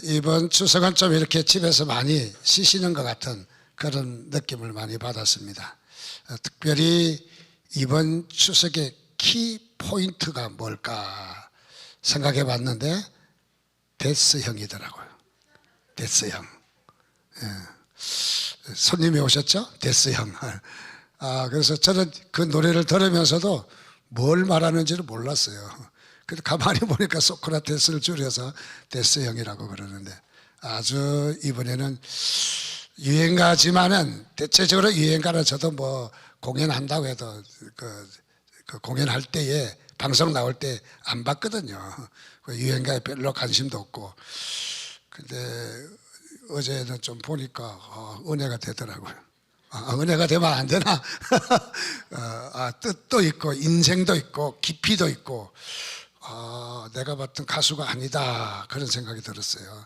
이번 추석은 좀 이렇게 집에서 많이 쉬시는 것 같은 그런 느낌을 많이 받았습니다. 특별히 이번 추석의 키 포인트가 뭘까 생각해 봤는데 데스형이더라고요. 데스형. 손님이 오셨죠? 데스형. 그래서 저는 그 노래를 들으면서도 뭘 말하는지를 몰랐어요. 그래서 가만히 보니까 소크라테스를 줄여서 데스형이라고 그러는데, 아주 이번에는 유행가지만은, 대체적으로 유행가는 저도 뭐 공연한다고 해도 그 공연할 때에 방송 나올 때 안 봤거든요. 그 유행가에 별로 관심도 없고. 근데 어제는 좀 보니까 은혜가 되더라고요. 은혜가 되면 안 되나? 뜻도 있고 인생도 있고 깊이도 있고, 내가 봤던 가수가 아니다 그런 생각이 들었어요.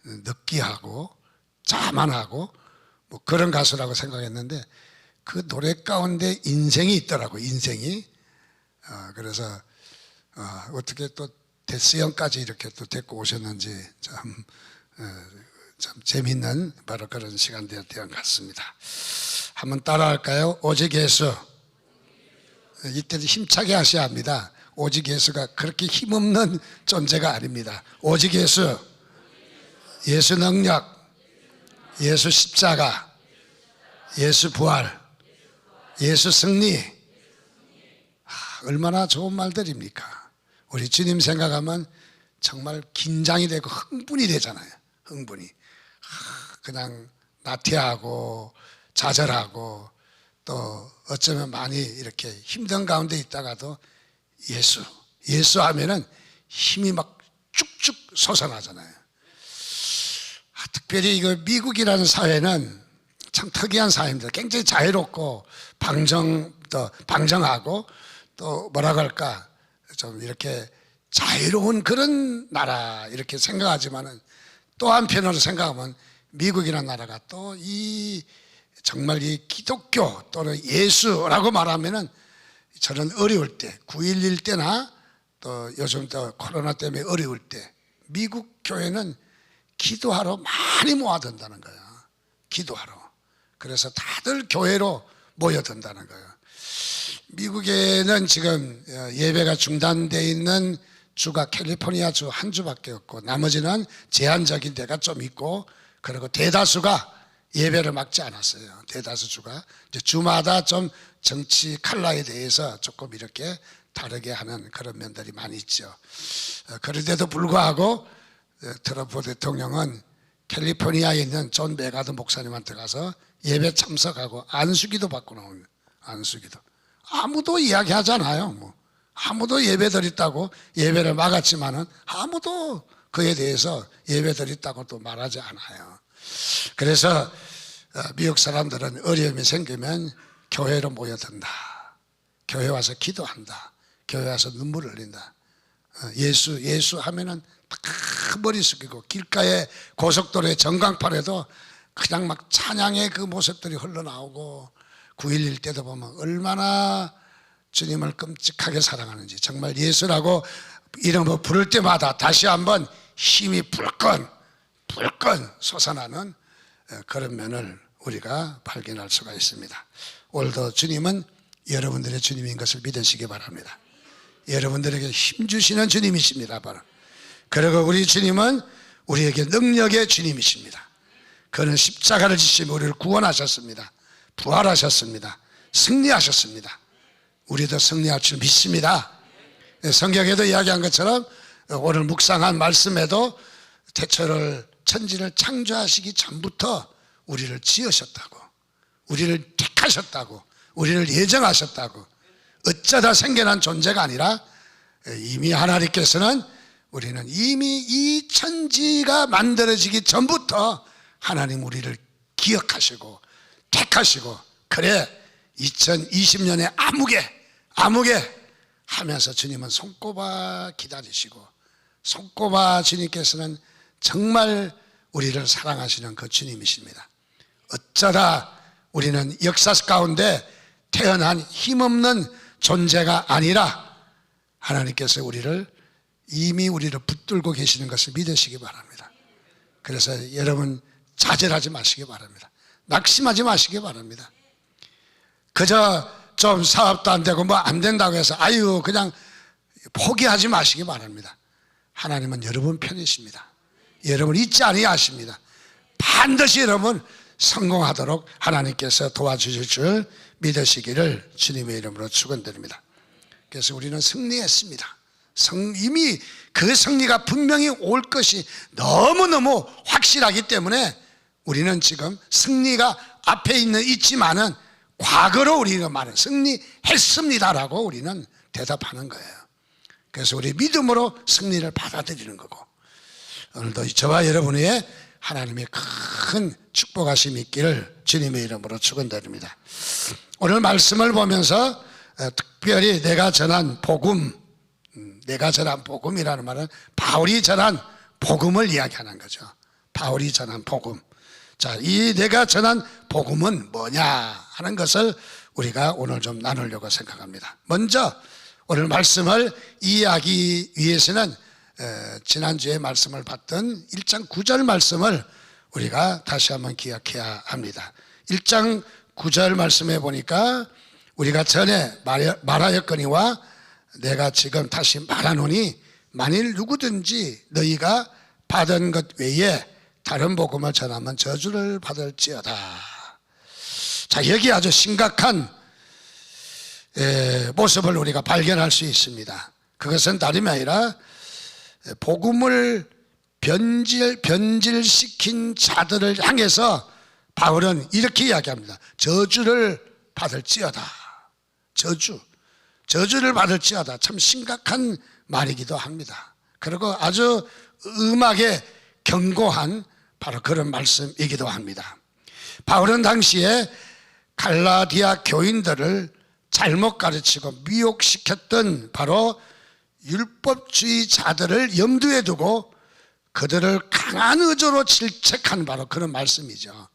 느끼하고 자만하고 뭐 그런 가수라고 생각했는데 그 노래 가운데 인생이 있더라고요. 인생이. 그래서 어떻게 또 데스형까지 이렇게 또 데리고 오셨는지 참 재밌는 바로 그런 시간이었던 것 같습니다. 한번 따라할까요? 오직 예수. 이때도 힘차게 하셔야 합니다. 오직 예수가 그렇게 힘없는 존재가 아닙니다. 오직 예수, 예수 능력, 예수 십자가, 예수 부활, 예수 승리. 얼마나 좋은 말들입니까? 우리 주님 생각하면 정말 긴장이 되고 흥분이 되잖아요. 흥분이. 그냥 나태하고 좌절하고 또 어쩌면 많이 이렇게 힘든 가운데 있다가도 예수 하면은 힘이 막 쭉쭉 솟아나잖아요. 특별히 이거 미국이라는 사회는 참 특이한 사회입니다. 굉장히 자유롭고 방정하고 또 뭐라고 할까, 좀 이렇게 자유로운 그런 나라 이렇게 생각하지만은 또 한편으로 생각하면 미국이라는 나라가 또 정말 이 기독교 또는 예수라고 말하면은 저는 어려울 때, 9.11 때나 또 요즘 또 코로나 때문에 어려울 때 미국 교회는 기도하러 많이 모아든다는 거예요. 기도하러. 그래서 다들 교회로 모여든다는 거예요. 미국에는 지금 예배가 중단되어 있는 주가 캘리포니아 주 한 주밖에 없고 나머지는 제한적인 데가 좀 있고, 그리고 대다수가 예배를 막지 않았어요. 대다수 주가 이제 주마다 좀 정치 칼라에 대해서 조금 이렇게 다르게 하는 그런 면들이 많이 있죠. 그런데도 불구하고 트럼프 대통령은 캘리포니아에 있는 존 메가드 목사님한테 가서 예배 참석하고 안수기도 받고 나옵니다. 안수기도. 아무도 이야기하지 않아요. 뭐 아무도 예배 드렸다고 예배를 막았지만은 아무도 그에 대해서 예배 드렸다고 또 말하지 않아요. 그래서 미국 사람들은 어려움이 생기면 교회로 모여든다. 교회 와서 기도한다. 교회 와서 눈물을 흘린다. 예수 하면은 다 머리 숙이고 길가에 고속도로에 전광판에도 그냥 막 찬양의 그 모습들이 흘러나오고, 9.11 때도 보면 얼마나 주님을 끔찍하게 사랑하는지, 정말 예수라고 이름을 부를 때마다 다시 한번 힘이 불끈 솟아나는 그런 면을 우리가 발견할 수가 있습니다. 오늘도 주님은 여러분들의 주님인 것을 믿으시기 바랍니다. 여러분들에게 힘 주시는 주님이십니다. 바로. 그리고 우리 주님은 우리에게 능력의 주님이십니다. 그는 십자가를 지시며 우리를 구원하셨습니다. 부활하셨습니다. 승리하셨습니다. 우리도 승리할 줄 믿습니다. 성경에도 이야기한 것처럼 오늘 묵상한 말씀에도 천지를 창조하시기 전부터 우리를 지으셨다고, 우리를 택하셨다고, 우리를 예정하셨다고, 어쩌다 생겨난 존재가 아니라 이미 하나님께서는 우리는 이미 이 천지가 만들어지기 전부터 하나님 우리를 기억하시고 택하시고, 그래 2020년에 아무개 하면서 주님은 손꼽아 기다리시고, 손꼽아 주님께서는 정말 우리를 사랑하시는 그 주님이십니다. 어쩌다 우리는 역사 가운데 태어난 힘없는 존재가 아니라 하나님께서 우리를 이미 우리를 붙들고 계시는 것을 믿으시기 바랍니다. 그래서 여러분 좌절하지 마시기 바랍니다. 낙심하지 마시기 바랍니다. 그저 좀 사업도 안 되고 뭐 안 된다고 해서 아유 그냥 포기하지 마시기 바랍니다. 하나님은 여러분 편이십니다. 여러분 잊지 아니하십니다. 반드시 여러분 성공하도록 하나님께서 도와주실 줄 믿으시기를 주님의 이름으로 축원드립니다. 그래서 우리는 승리했습니다. 이미 그 승리가 분명히 올 것이 너무너무 확실하기 때문에 우리는 지금 승리가 앞에 있지만은 과거로 우리가 말은 승리했습니다라고 우리는 대답하는 거예요. 그래서 우리 믿음으로 승리를 받아들이는 거고, 오늘도 저와 여러분 위에 하나님의 큰 축복하심이 있기를 주님의 이름으로 축원드립니다. 오늘 말씀을 보면서 특별히 내가 전한 복음이라는 말은 바울이 전한 복음을 이야기하는 거죠. 바울이 전한 복음. 자, 이 내가 전한 복음은 뭐냐 하는 것을 우리가 오늘 좀 나누려고 생각합니다. 먼저 오늘 말씀을 이해하기 위해서는 지난주에 말씀을 봤던 1장 9절 말씀을 우리가 다시 한번 기억해야 합니다. 1장 9절 말씀에 보니까 우리가 전에 말하였거니와 내가 지금 다시 말하노니 만일 누구든지 너희가 받은 것 외에 다른 복음을 전하면 저주를 받을지어다. 자, 여기 아주 심각한 모습을 우리가 발견할 수 있습니다. 그것은 다름이 아니라 복음을 변질시킨 자들을 향해서 바울은 이렇게 이야기합니다. 저주를 받을지어다. 저주를 받을지어다. 참 심각한 말이기도 합니다. 그리고 아주 음하게 경고한 바로 그런 말씀이기도 합니다. 바울은 당시에 갈라디아 교인들을 잘못 가르치고 미혹시켰던 바로 율법주의자들을 염두에 두고 그들을 강한 의조로 질책한 바로 그런 말씀이죠.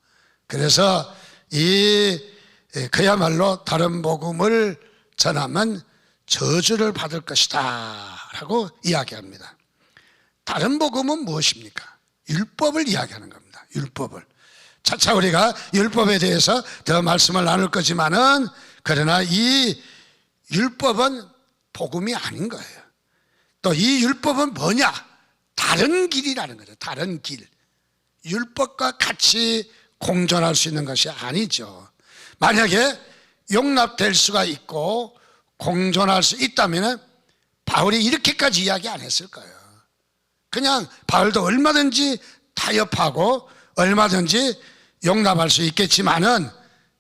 그래서 그야말로 다른 복음을 전하면 저주를 받을 것이다 라고 이야기합니다. 다른 복음은 무엇입니까? 율법을 이야기하는 겁니다. 율법을. 차차 우리가 율법에 대해서 더 말씀을 나눌 거지만은 그러나 이 율법은 복음이 아닌 거예요. 또 이 율법은 뭐냐? 다른 길이라는 거죠. 다른 길. 율법과 같이 공존할 수 있는 것이 아니죠. 만약에 용납될 수가 있고 공존할 수 있다면 바울이 이렇게까지 이야기 안 했을 거예요. 그냥 바울도 얼마든지 타협하고 얼마든지 용납할 수 있겠지만은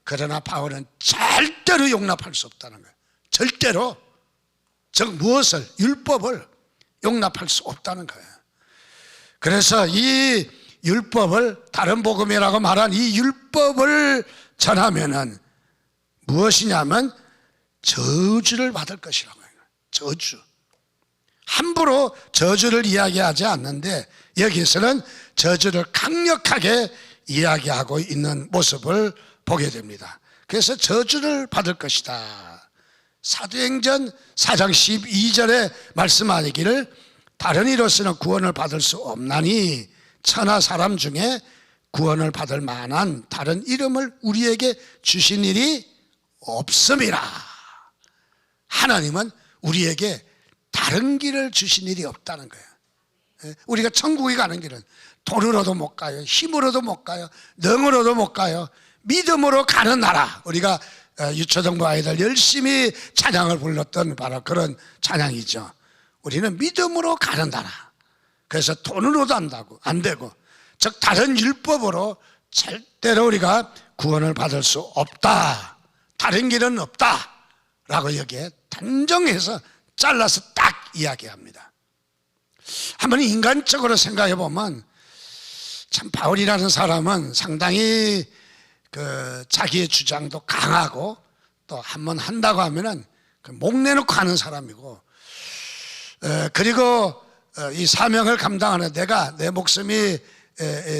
그러나 바울은 절대로 용납할 수 없다는 거예요. 절대로. 즉 무엇을? 율법을 용납할 수 없다는 거예요. 그래서 이 율법을 다른 복음이라고 말한 이 율법을 전하면은 무엇이냐면 저주를 받을 것이라고 해요. 저주. 함부로 저주를 이야기하지 않는데 여기서는 저주를 강력하게 이야기하고 있는 모습을 보게 됩니다. 그래서 저주를 받을 것이다. 사도행전 4장 12절에 말씀하기를 다른 이로서는 구원을 받을 수 없나니 천하 사람 중에 구원을 받을 만한 다른 이름을 우리에게 주신 일이 없음이라. 하나님은 우리에게 다른 길을 주신 일이 없다는 거예요. 우리가 천국에 가는 길은 돈으로도 못 가요. 힘으로도 못 가요. 능으로도 못 가요. 믿음으로 가는 나라. 우리가 유초등부 아이들 열심히 찬양을 불렀던 바로 그런 찬양이죠. 우리는 믿음으로 가는 나라. 그래서 돈으로도 안 되고 즉 다른 율법으로 절대로 우리가 구원을 받을 수 없다. 다른 길은 없다 라고 여기에 단정해서 잘라서 딱 이야기합니다. 한번 인간적으로 생각해 보면 참 바울이라는 사람은 상당히 자기의 주장도 강하고 또 한번 한다고 하면은 목 내놓고 하는 사람이고 그리고 이 사명을 감당하는 내가 내 목숨이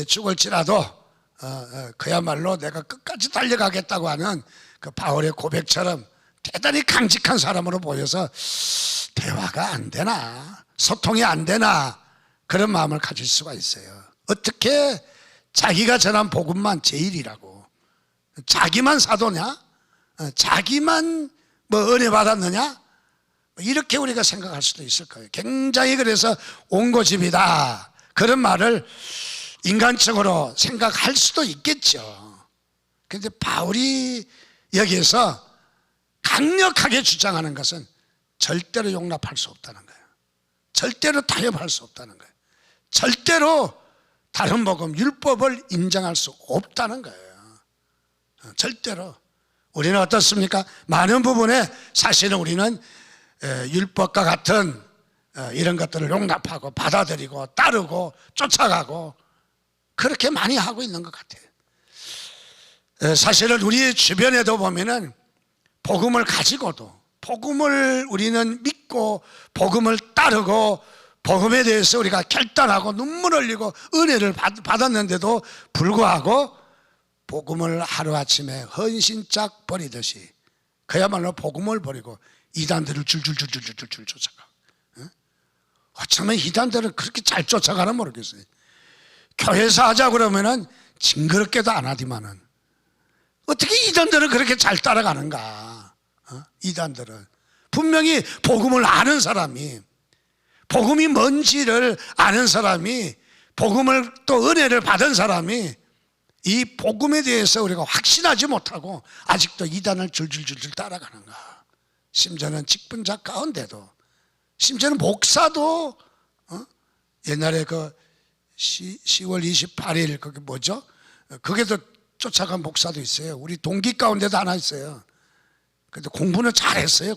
죽을지라도 그야말로 내가 끝까지 달려가겠다고 하는 그 바울의 고백처럼 대단히 강직한 사람으로 보여서 대화가 안 되나 소통이 안 되나 그런 마음을 가질 수가 있어요. 어떻게 자기가 전한 복음만 제일이라고, 자기만 사도냐, 자기만 뭐 은혜 받았느냐, 이렇게 우리가 생각할 수도 있을 거예요. 굉장히 그래서 옹고집이다 그런 말을 인간적으로 생각할 수도 있겠죠. 그런데 바울이 여기에서 강력하게 주장하는 것은 절대로 용납할 수 없다는 거예요. 절대로 타협할 수 없다는 거예요. 절대로 다른 복음, 율법을 인정할 수 없다는 거예요. 절대로. 우리는 어떻습니까? 많은 부분에 사실은 우리는 율법과 같은 이런 것들을 용납하고 받아들이고 따르고 쫓아가고 그렇게 많이 하고 있는 것 같아요. 사실은 우리 주변에도 보면은 복음을 가지고도, 복음을 우리는 믿고 복음을 따르고 복음에 대해서 우리가 결단하고 눈물 흘리고 은혜를 받았는데도 불구하고 복음을 하루아침에 헌신짝 버리듯이 그야말로 복음을 버리고 이단들을 줄줄줄줄줄줄 쫓아가. 어쩌면 이단들은 그렇게 잘 쫓아가나 모르겠어요. 교회에서 하자 그러면은 징그럽게도 안 하지만은 어떻게 이단들은 그렇게 잘 따라가는가? 이단들은 분명히 복음을 아는 사람이, 복음이 뭔지를 아는 사람이, 복음을 또 은혜를 받은 사람이 이 복음에 대해서 우리가 확신하지 못하고 아직도 이단을 줄줄줄줄 따라가는가? 심지어는 직분자 가운데도, 심지어는 목사도 옛날에 그 10월 28일 그게 뭐죠? 그게도 쫓아간 목사도 있어요. 우리 동기 가운데도 하나 있어요. 근데 공부는 잘했어요.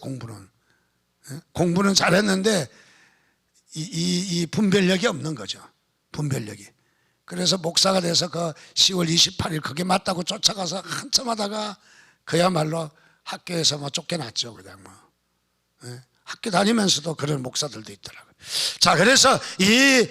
공부는 잘했는데 이 분별력이 없는 거죠. 분별력이. 그래서 목사가 돼서 그 10월 28일 그게 맞다고 쫓아가서 한참 하다가 그야말로 학교에서 뭐 쫓겨났죠. 그냥 뭐. 학교 다니면서도 그런 목사들도 있더라고요. 자, 그래서 이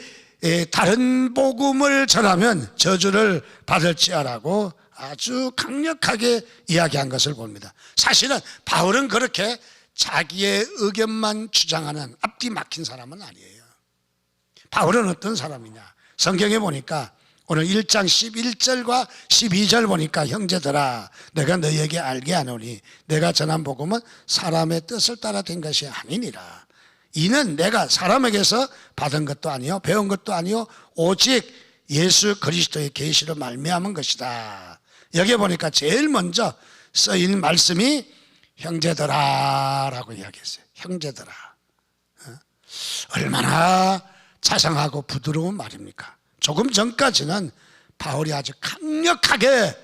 다른 복음을 전하면 저주를 받을지어라고 아주 강력하게 이야기한 것을 봅니다. 사실은 바울은 그렇게 자기의 의견만 주장하는 앞뒤 막힌 사람은 아니에요. 바울은 어떤 사람이냐? 성경에 보니까 오늘 1장 11절과 12절 보니까 형제들아 내가 너희에게 알게 하노니 내가 전한 복음은 사람의 뜻을 따라 된 것이 아니니라. 이는 내가 사람에게서 받은 것도 아니요 배운 것도 아니요 오직 예수 그리스도의 계시로 말미암은 것이다. 여기 보니까 제일 먼저 쓰인 말씀이 형제들아 라고 이야기했어요. 형제들아. 얼마나 자상하고 부드러운 말입니까? 조금 전까지는 바울이 아주 강력하게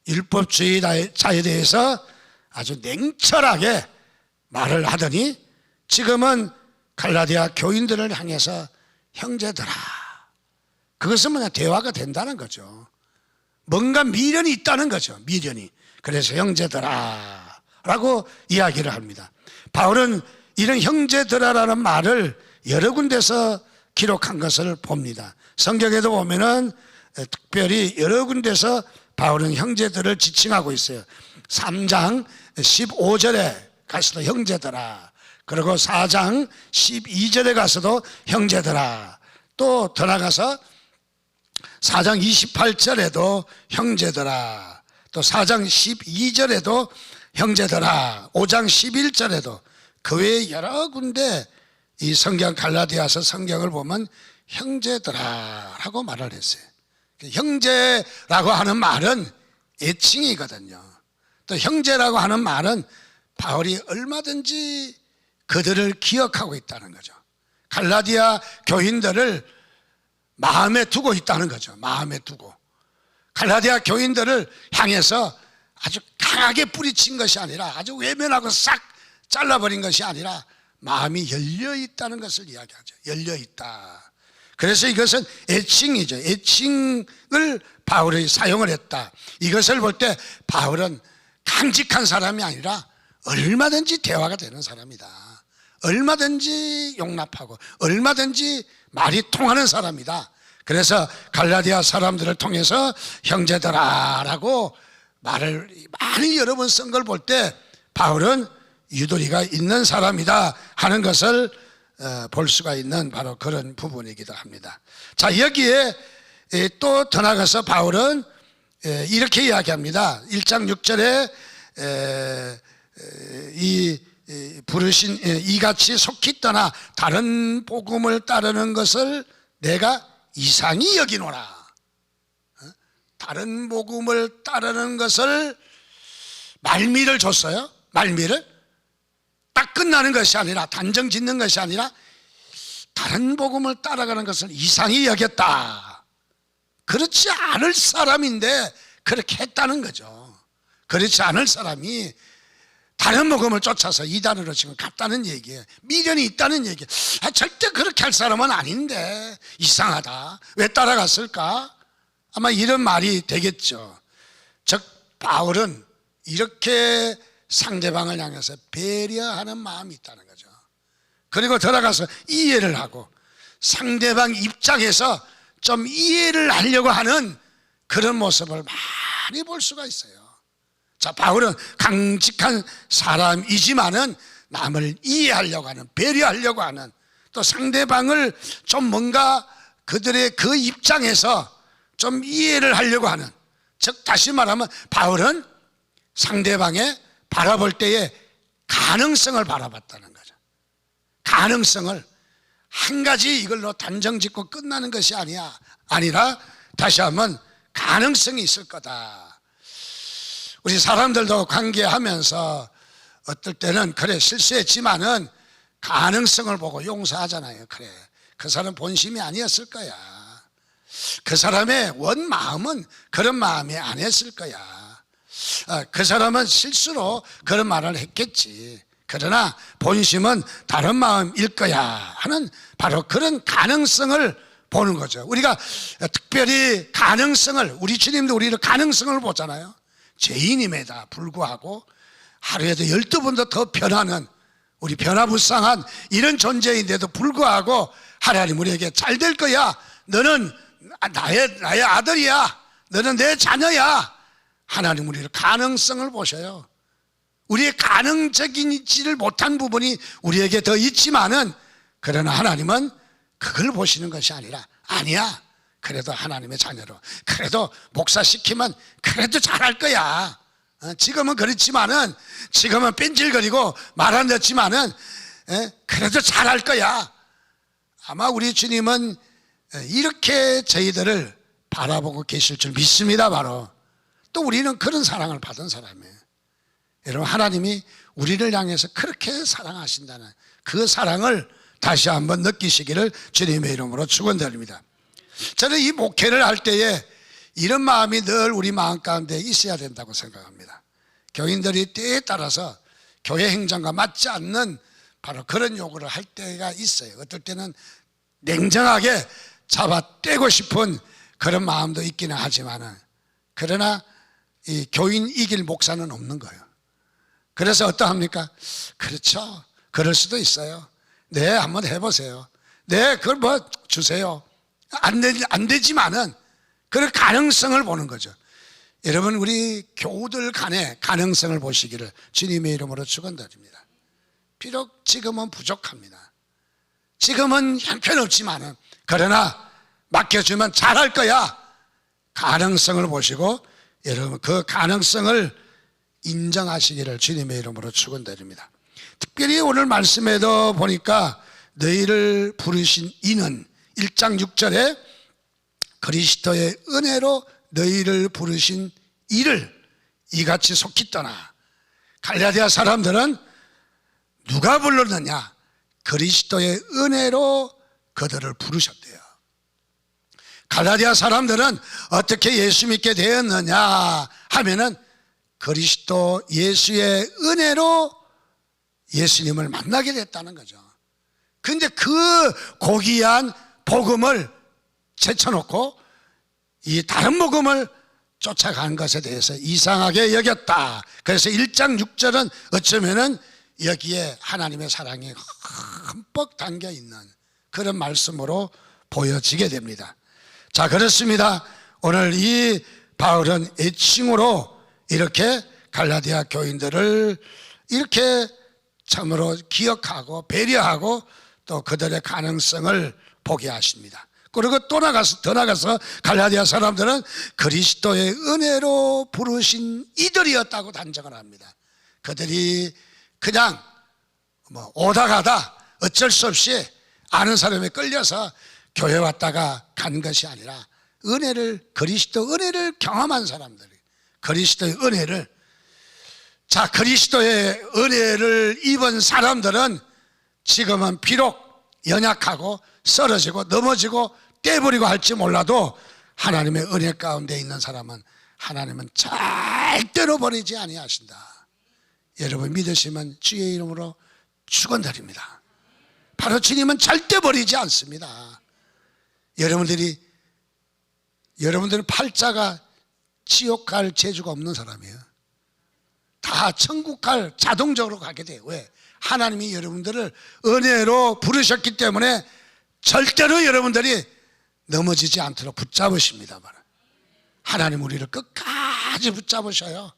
율법주의자에 대해서 아주 냉철하게 말을 하더니 지금은 갈라디아 교인들을 향해서 형제들아. 그것은 뭐냐? 대화가 된다는 거죠. 뭔가 미련이 있다는 거죠. 미련이. 그래서 형제들아 라고 이야기를 합니다. 바울은 이런 형제들아라는 말을 여러 군데서 기록한 것을 봅니다. 성경에도 보면은 특별히 여러 군데서 바울은 형제들을 지칭하고 있어요. 3장 15절에 가서도 형제들아, 그리고 4장 12절에 가서도 형제들아, 또 더 나가서 4장 28절에도 형제들아, 또 4장 12절에도 형제들아, 5장 11절에도 그 외에 여러 군데 이 성경 갈라디아서 성경을 보면 형제들아 라고 말을 했어요. 형제라고 하는 말은 애칭이거든요. 또 형제라고 하는 말은 바울이 얼마든지 그들을 기억하고 있다는 거죠. 갈라디아 교인들을 마음에 두고 있다는 거죠. 마음에 두고. 갈라디아 교인들을 향해서 아주 강하게 뿌리친 것이 아니라, 아주 외면하고 싹 잘라버린 것이 아니라 마음이 열려있다는 것을 이야기하죠. 열려있다. 그래서 이것은 애칭이죠. 애칭을 바울이 사용을 했다. 이것을 볼 때 바울은 강직한 사람이 아니라 얼마든지 대화가 되는 사람이다. 얼마든지 용납하고 얼마든지 말이 통하는 사람이다. 그래서 갈라디아 사람들을 통해서 형제들아 라고 말을 많이 여러 번 쓴 걸 볼 때 바울은 유도리가 있는 사람이다 하는 것을 볼 수가 있는 바로 그런 부분이기도 합니다. 자, 여기에 또 더 나가서 바울은 이렇게 이야기합니다. 1장 6절에 부르신 이같이 속히 떠나 다른 복음을 따르는 것을 내가 이상히 여기노라. 다른 복음을 따르는 것을 말미를 줬어요. 말미를 딱 끝나는 것이 아니라, 단정 짓는 것이 아니라 다른 복음을 따라가는 것을 이상히 여겼다. 그렇지 않을 사람인데 그렇게 했다는 거죠. 그렇지 않을 사람이 다른 복음을 쫓아서 이단으로 지금 갔다는 얘기예요. 미련이 있다는 얘기예요. 절대 그렇게 할 사람은 아닌데 이상하다. 왜 따라갔을까? 아마 이런 말이 되겠죠. 즉 바울은 이렇게 상대방을 향해서 배려하는 마음이 있다는 거죠. 그리고 들어가서 이해를 하고 상대방 입장에서 좀 이해를 하려고 하는 그런 모습을 많이 볼 수가 있어요. 자, 바울은 강직한 사람이지만은 남을 이해하려고 하는, 배려하려고 하는, 또 상대방을 좀 뭔가 그들의 그 입장에서 좀 이해를 하려고 하는, 즉 다시 말하면 바울은 상대방의 바라볼 때에 가능성을 바라봤다는 거죠. 가능성을 한 가지 이걸로 단정 짓고 끝나는 것이 아니라 다시 한번 가능성이 있을 거다. 우리 사람들도 관계하면서 어떨 때는 그래 실수했지만은 가능성을 보고 용서하잖아요. 그래 그 사람 본심이 아니었을 거야. 그 사람의 원 마음은 그런 마음이 아니었을 거야. 그 사람은 실수로 그런 말을 했겠지. 그러나 본심은 다른 마음일 거야 하는 바로 그런 가능성을 보는 거죠. 우리가 특별히 가능성을, 우리 주님도 우리를 가능성을 보잖아요. 죄인임에다 불구하고 하루에도 12번도 더 변하는, 우리 변화무쌍한 이런 존재인데도 불구하고 하나님 우리에게 잘 될 거야, 너는 나의 아들이야, 너는 내 자녀야. 하나님 우리를 가능성을 보셔요. 우리의 가능적이지를 못한 부분이 우리에게 더 있지만은, 그러나 하나님은 그걸 보시는 것이 아니야, 그래도 하나님의 자녀로, 그래도 목사시키면 그래도 잘할 거야. 지금은 그렇지만은, 지금은 뺀질거리고 말 안 듣지만은 그래도 잘할 거야. 아마 우리 주님은 이렇게 저희들을 바라보고 계실 줄 믿습니다. 바로 또 우리는 그런 사랑을 받은 사람이에요. 여러분, 하나님이 우리를 향해서 그렇게 사랑하신다는 그 사랑을 다시 한번 느끼시기를 주님의 이름으로 축원드립니다. 저는 이 목회를 할 때에 이런 마음이 늘 우리 마음 가운데 있어야 된다고 생각합니다. 교인들이 때에 따라서 교회 행정과 맞지 않는 바로 그런 요구를 할 때가 있어요. 어떨 때는 냉정하게 잡아떼고 싶은 그런 마음도 있기는 하지만은, 그러나 이 교인 이길 목사는 없는 거예요. 그래서 어떠합니까? 그렇죠, 그럴 수도 있어요. 네, 한번 해보세요. 네, 그걸 뭐 주세요. 안 되지만은 그런 가능성을 보는 거죠. 여러분, 우리 교우들 간에 가능성을 보시기를 주님의 이름으로 축원드립니다. 비록 지금은 부족합니다. 지금은 형편없지만은, 그러나 맡겨주면 잘할 거야. 가능성을 보시고 여러분 그 가능성을 인정하시기를 주님의 이름으로 축원드립니다. 특별히 오늘 말씀에도 보니까 너희를 부르신 이는 1장 6절에 그리스도의 은혜로 너희를 부르신 이를 이같이 속히 떠나. 갈라디아 사람들은 누가 불렀느냐? 그리스도의 은혜로 그들을 부르셨대요. 갈라디아 사람들은 어떻게 예수 믿게 되었느냐 하면은 그리스도 예수의 은혜로 예수님을 만나게 됐다는 거죠. 근데 그 고귀한 복음을 제쳐놓고 이 다른 복음을 쫓아간 것에 대해서 이상하게 여겼다. 그래서 1장 6절은 어쩌면은 여기에 하나님의 사랑이 흠뻑 담겨 있는 그런 말씀으로 보여지게 됩니다. 자, 그렇습니다. 오늘 이 바울은 애칭으로 이렇게 갈라디아 교인들을 이렇게 참으로 기억하고 배려하고 또 그들의 가능성을 보게 하십니다. 그리고 더 나가서 갈라디아 사람들은 그리스도의 은혜로 부르신 이들이었다고 단정을 합니다. 그들이 그냥 오다 가다 어쩔 수 없이 아는 사람에 끌려서 교회 왔다가 간 것이 아니라 그리스도 은혜를 경험한 사람들이, 그리스도의 은혜를, 그리스도의 은혜를 입은 사람들은 지금은 비록 연약하고 쓰러지고 넘어지고 떼버리고 할지 몰라도 하나님의 은혜 가운데 있는 사람은 하나님은 절대로 버리지 아니하신다. 여러분 믿으시면 주의 이름으로 축원드립니다. 바로 주님은 절대 버리지 않습니다. 여러분들은 팔자가 지옥 갈 재주가 없는 사람이에요. 다 천국 갈 자동적으로 가게 돼요. 왜? 하나님이 여러분들을 은혜로 부르셨기 때문에 절대로 여러분들이 넘어지지 않도록 붙잡으십니다. 하나님 우리를 끝까지 붙잡으셔요.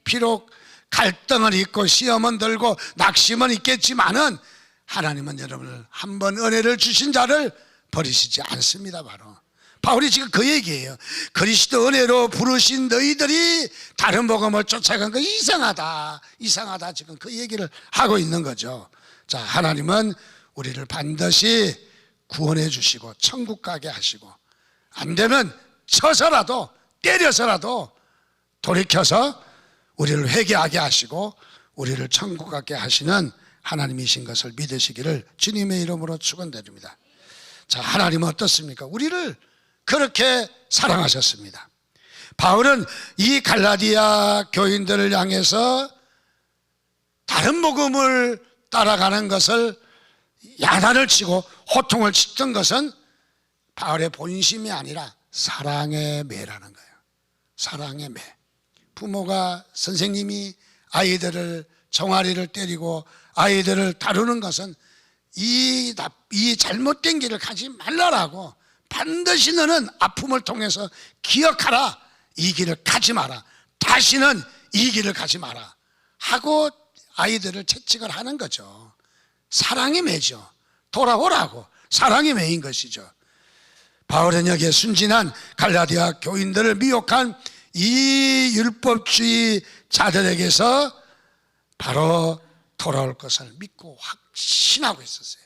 비록 갈등은 있고 시험은 들고 낙심은 있겠지만은 하나님은 여러분을 한번 은혜를 주신 자를 버리시지 않습니다. 바울이 지금 그 얘기예요. 그리스도 은혜로 부르신 너희들이 다른 복음을 쫓아간 거 이상하다 지금 그 얘기를 하고 있는 거죠. 하나님은 우리를 반드시 구원해 주시고 천국 가게 하시고, 안 되면 쳐서라도 때려서라도 돌이켜서 우리를 회개하게 하시고 우리를 천국 가게 하시는 하나님이신 것을 믿으시기를 주님의 이름으로 축원드립니다. 하나님은 어떻습니까? 우리를 그렇게 사랑하셨습니다. 바울은 이 갈라디아 교인들을 향해서 다른 복음을 따라가는 것을 야단을 치고 호통을 치던 것은 바울의 본심이 아니라 사랑의 매라는 거예요. 사랑의 매. 부모가, 선생님이 아이들을 종아리를 때리고 아이들을 다루는 것은 이 잘못된 길을 가지 말라라고, 반드시 너는 아픔을 통해서 기억하라, 이 길을 가지 마라, 다시는 이 길을 가지 마라 하고 아이들을 채찍을 하는 거죠. 사랑의 매죠. 돌아오라고 사랑의 매인 것이죠. 바울은 여기에 순진한 갈라디아 교인들을 미혹한 이 율법주의 자들에게서 바로 돌아올 것을 믿고 확신하고 있었어요.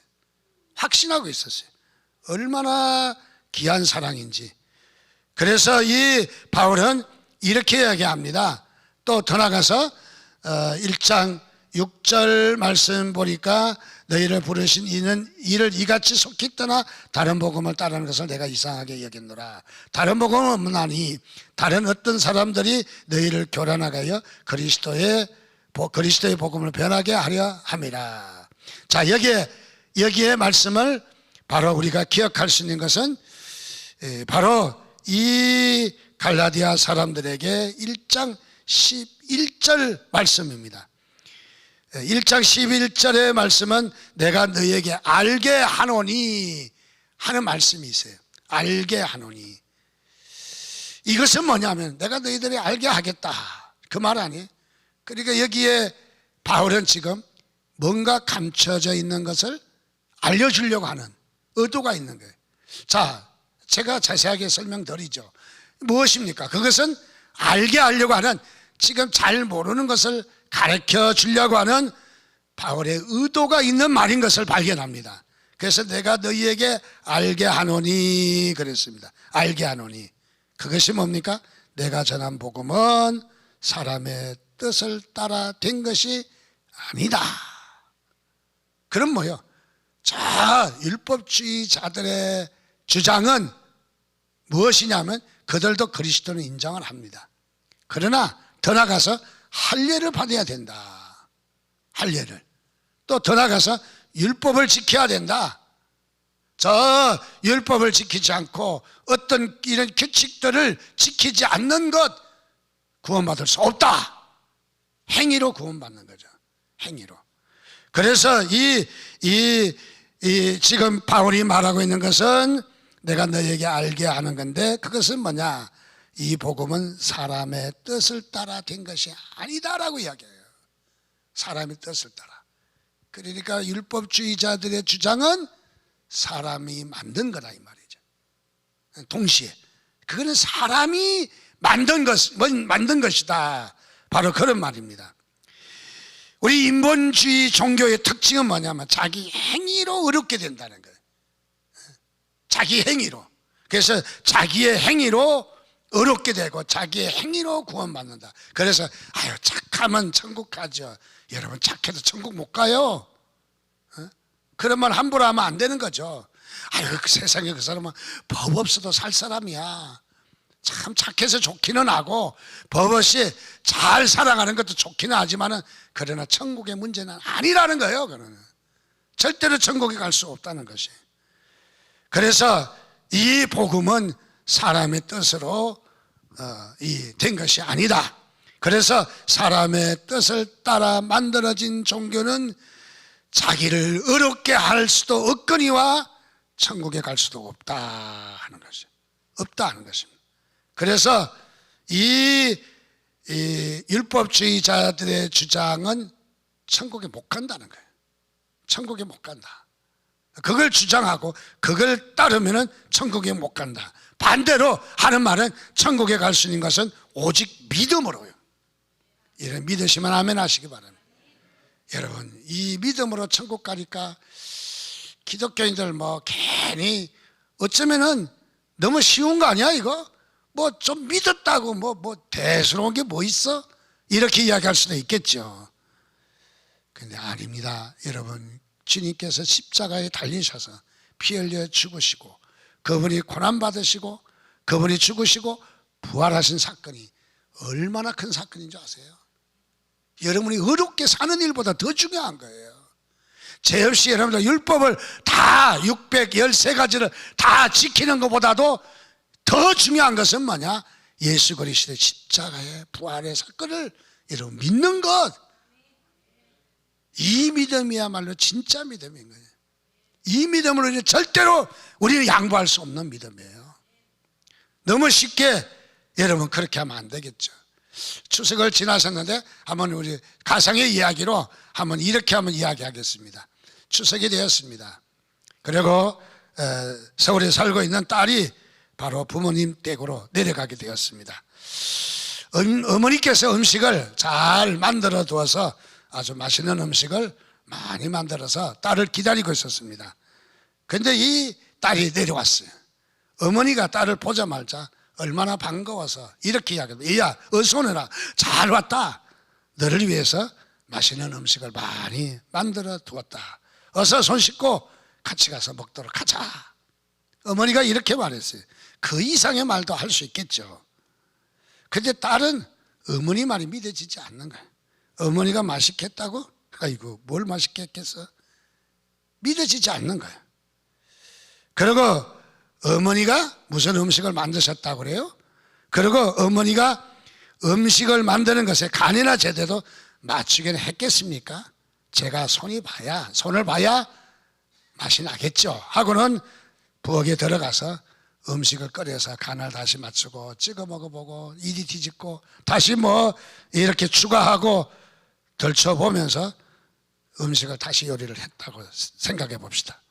얼마나 귀한 사랑인지. 그래서 이 바울은 이렇게 이야기합니다. 또 더 나가서 1장 6절 말씀 보니까 너희를 부르신 이는 이를 이같이 속히 떠나 다른 복음을 따르는 것을 내가 이상하게 여겼노라. 다른 복음은 없나니 다른 어떤 사람들이 너희를 교란하여 그리스도의 복음을 변하게 하려 함이라. 여기에 말씀을 바로 우리가 기억할 수 있는 것은 바로 이 갈라디아 사람들에게 1장 11절 말씀입니다. 1장 11절의 말씀은 내가 너희에게 알게 하노니 하는 말씀이 있어요. 알게 하노니. 이것은 뭐냐면 내가 너희들이 알게 하겠다, 그 말 아니에요? 그러니까 여기에 바울은 지금 뭔가 감춰져 있는 것을 알려주려고 하는 의도가 있는 거예요. 제가 자세하게 설명드리죠. 무엇입니까? 그것은 알게 하려고 하는, 지금 잘 모르는 것을 가르쳐 주려고 하는 바울의 의도가 있는 말인 것을 발견합니다. 그래서 내가 너희에게 알게 하노니 그랬습니다. 알게 하노니. 그것이 뭡니까? 내가 전한 복음은 사람의 뜻을 따라 된 것이 아니다. 그럼 뭐요? 율법주의자들의 주장은 무엇이냐면 그들도 그리스도는 인정을 합니다. 그러나 더 나가서 할례를 받아야 된다. 할례를. 또 더 나가서 율법을 지켜야 된다. 율법을 지키지 않고 어떤 이런 규칙들을 지키지 않는 것 구원받을 수 없다. 행위로 구원받는 거죠. 행위로. 그래서 지금 바울이 말하고 있는 것은 내가 너에게 알게 하는 건데, 그것은 뭐냐? 이 복음은 사람의 뜻을 따라 된 것이 아니다라고 이야기해요. 사람의 뜻을 따라. 그러니까 율법주의자들의 주장은 사람이 만든 거다 이 말이죠. 동시에 그거는 사람이 만든 것이다. 바로 그런 말입니다. 우리 인본주의 종교의 특징은 뭐냐면 자기 행위로 의롭게 된다는 거예요. 자기 행위로. 그래서 자기의 행위로 의롭게 되고 자기의 행위로 구원받는다. 그래서 아유 착하면 천국 가죠. 여러분 착해도 천국 못 가요. 그런 말 함부로 하면 안 되는 거죠. 아유 그 세상에 그 사람은 법 없어도 살 사람이야. 참 착해서 좋기는 하고 법 없이 잘 살아가는 것도 좋기는 하지만은 그러나 천국의 문제는 아니라는 거예요. 그거는 절대로 천국에 갈 수 없다는 것이. 그래서 이 복음은 사람의 뜻으로 된 것이 아니다. 그래서 사람의 뜻을 따라 만들어진 종교는 자기를 의롭게 할 수도 없거니와 천국에 갈 수도 없다 하는 것이 없다 하는 것입니다. 그래서 이 율법주의자들의 주장은 천국에 못 간다는 거예요. 천국에 못 간다. 그걸 주장하고 그걸 따르면은 천국에 못 간다. 반대로 하는 말은 천국에 갈 수 있는 것은 오직 믿음으로요. 이런 믿으시면 아멘 하시기 바랍니다. 여러분 이 믿음으로 천국 가니까 기독교인들 뭐 괜히 어쩌면은 너무 쉬운 거 아니야 이거? 뭐 좀 믿었다고 뭐 대수로운 게 뭐 있어? 이렇게 이야기할 수도 있겠죠. 근데 아닙니다. 여러분 주님께서 십자가에 달리셔서 피 흘려 죽으시고 그분이 고난받으시고 그분이 죽으시고 부활하신 사건이 얼마나 큰 사건인 줄 아세요? 여러분이 의롭게 사는 일보다 더 중요한 거예요. 죄 없이 여러분들 율법을 다 613가지를 다 지키는 것보다도 더 중요한 것은 뭐냐? 예수 그리스도의 십자가의 부활의 사건을 여러분 믿는 것. 이 믿음이야말로 진짜 믿음인 거예요. 이 믿음으로 이제 절대로 우리는 양보할 수 없는 믿음이에요. 너무 쉽게 여러분 그렇게 하면 안 되겠죠. 추석을 지나셨는데 한번 우리 가상의 이야기로 한번 이렇게 한번 이야기하겠습니다. 추석이 되었습니다. 그리고 서울에 살고 있는 딸이 바로 부모님 댁으로 내려가게 되었습니다. 어머니께서 음식을 잘 만들어 두어서 아주 맛있는 음식을 많이 만들어서 딸을 기다리고 있었습니다. 그런데 이 딸이 내려왔어요. 어머니가 딸을 보자마자 얼마나 반가워서 이렇게 이야기합니다. 얘야 어서 오너라. 잘 왔다. 너를 위해서 맛있는 음식을 많이 만들어 두었다. 어서 손 씻고 같이 가서 먹도록 하자. 어머니가 이렇게 말했어요. 그 이상의 말도 할 수 있겠죠. 근데 딸은 어머니 말이 믿어지지 않는 거예요. 어머니가 맛있겠다고? 아이고 뭘 맛있게 했겠어? 믿어지지 않는 거예요. 그리고 어머니가 무슨 음식을 만드셨다고 그래요? 그리고 어머니가 음식을 만드는 것에 간이나 제대로 맞추기는 했겠습니까? 제가 손을 봐야 맛이 나겠죠 하고는 부엌에 들어가서 음식을 끓여서 간을 다시 맞추고 찍어 먹어보고 이리 뒤집고 다시 뭐 이렇게 추가하고 덜쳐보면서 음식을 다시 요리를 했다고 생각해 봅시다.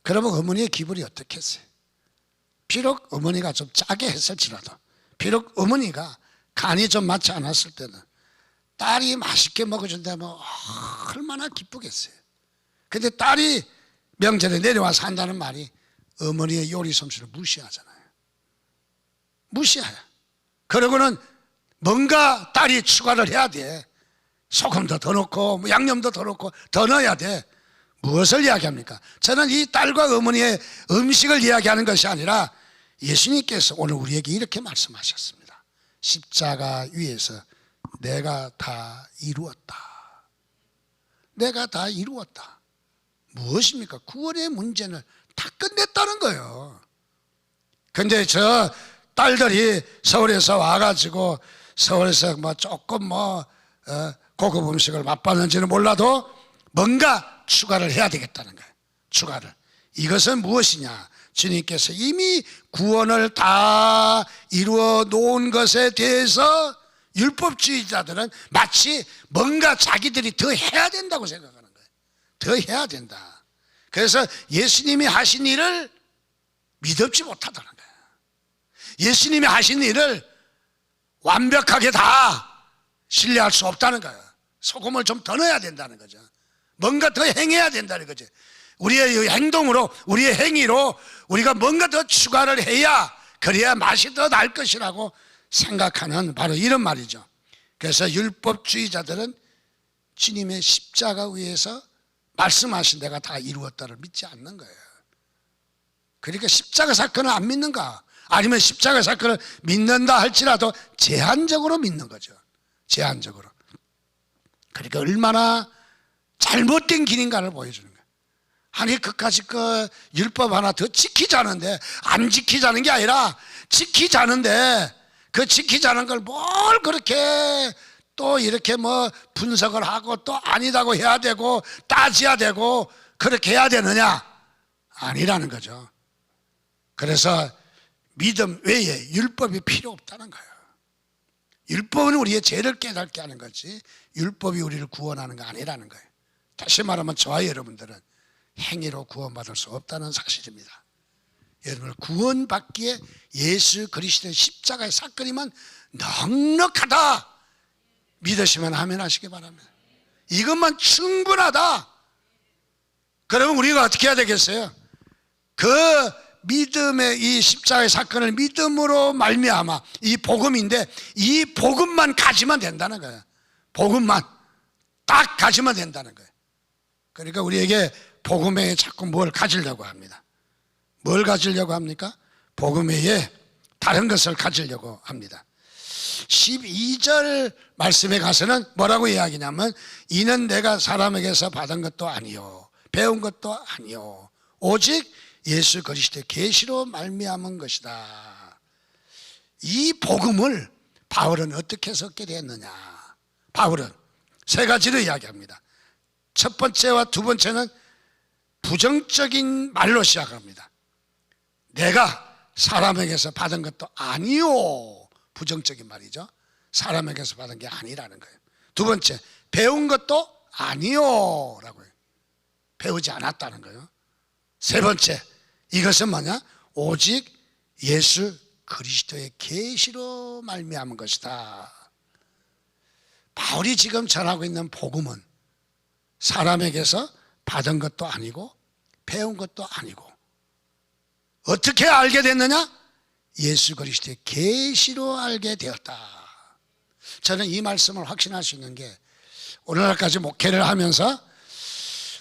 그러면 어머니의 기분이 어떻겠어요? 비록 어머니가 좀 짜게 했을지라도 비록 어머니가 간이 좀 맞지 않았을 때는 딸이 맛있게 먹어준다면 얼마나 기쁘겠어요. 근데 딸이 명절에 내려와서 한다는 말이 어머니의 요리 솜씨를 무시하잖아요. 무시해요. 그러고는 뭔가 딸이 추가를 해야 돼. 소금도 더 넣고 양념도 더 넣고 더 넣어야 돼. 무엇을 이야기합니까? 저는 이 딸과 어머니의 음식을 이야기하는 것이 아니라 예수님께서 오늘 우리에게 이렇게 말씀하셨습니다. 십자가 위에서 내가 다 이루었다. 내가 다 이루었다. 무엇입니까? 구원의 문제는 다 끝냈다는 거예요. 근데 저 딸들이 서울에서 와가지고 서울에서 뭐 조금 고급 음식을 맛봤는지는 몰라도 뭔가 추가를 해야 되겠다는 거예요. 추가를. 이것은 무엇이냐? 주님께서 이미 구원을 다 이루어 놓은 것에 대해서 율법주의자들은 마치 뭔가 자기들이 더 해야 된다고 생각하는 거예요. 더 해야 된다. 그래서 예수님이 하신 일을 믿지 못하다는 거예요. 예수님이 하신 일을 완벽하게 다 신뢰할 수 없다는 거예요. 소금을 좀 더 넣어야 된다는 거죠. 뭔가 더 행해야 된다는 거죠. 우리의 행동으로, 우리의 행위로 우리가 뭔가 더 추가를 해야, 그래야 맛이 더 날 것이라고 생각하는 바로 이런 말이죠. 그래서 율법주의자들은 주님의 십자가 위에서 말씀하신 데가 다 이루었다를 믿지 않는 거예요. 그러니까 십자가 사건을 안 믿는가? 아니면 십자가 사건을 믿는다 할지라도 제한적으로 믿는 거죠. 제한적으로. 그러니까 얼마나 잘못된 길인가를 보여주는 거예요. 아니 그까짓 그 율법 하나 더 지키자는데, 안 지키자는 게 아니라 지키자는데, 그 지키자는 걸 뭘 그렇게 또 이렇게 뭐 분석을 하고 또 아니다고 해야 되고 따져야 되고 그렇게 해야 되느냐? 아니라는 거죠. 그래서 믿음 외에 율법이 필요 없다는 거예요. 율법은 우리의 죄를 깨닫게 하는 거지 율법이 우리를 구원하는 거 아니라는 거예요. 다시 말하면 저와 여러분들은 행위로 구원받을 수 없다는 사실입니다. 여러분, 구원받기에 예수 그리스도의 십자가의 사건이면 넉넉하다 믿으시면 아멘 하시기 바랍니다. 이것만 충분하다. 그러면 우리가 어떻게 해야 되겠어요? 그 믿음의 이 십자가의 사건을 믿음으로 말미암아, 이 복음인데 이 복음만 가지면 된다는 거예요. 복음만 딱 가지면 된다는 거예요. 그러니까 우리에게 복음에 자꾸 뭘 가지려고 합니다. 뭘 가지려고 합니까? 복음 외에 다른 것을 가지려고 합니다. 12절 말씀에 가서는 뭐라고 이야기냐면, 이는 내가 사람에게서 받은 것도 아니요 배운 것도 아니요 오직 예수 그리스도의 계시로 말미암은 것이다. 이 복음을 바울은 어떻게 섞게 됐느냐? 바울은 세 가지를 이야기합니다. 첫 번째와 두 번째는 부정적인 말로 시작합니다. 내가 사람에게서 받은 것도 아니요, 부정적인 말이죠. 사람에게서 받은 게 아니라는 거예요. 두 번째, 배운 것도 아니요 라고 해요. 배우지 않았다는 거예요. 세 번째, 이것은 뭐냐? 오직 예수 그리스도의 계시로 말미암은 것이다. 바울이 지금 전하고 있는 복음은 사람에게서 받은 것도 아니고 배운 것도 아니고, 어떻게 알게 됐느냐? 예수 그리스도의 계시로 알게 되었다. 저는 이 말씀을 확신할 수 있는 게, 오늘날까지 목회를 하면서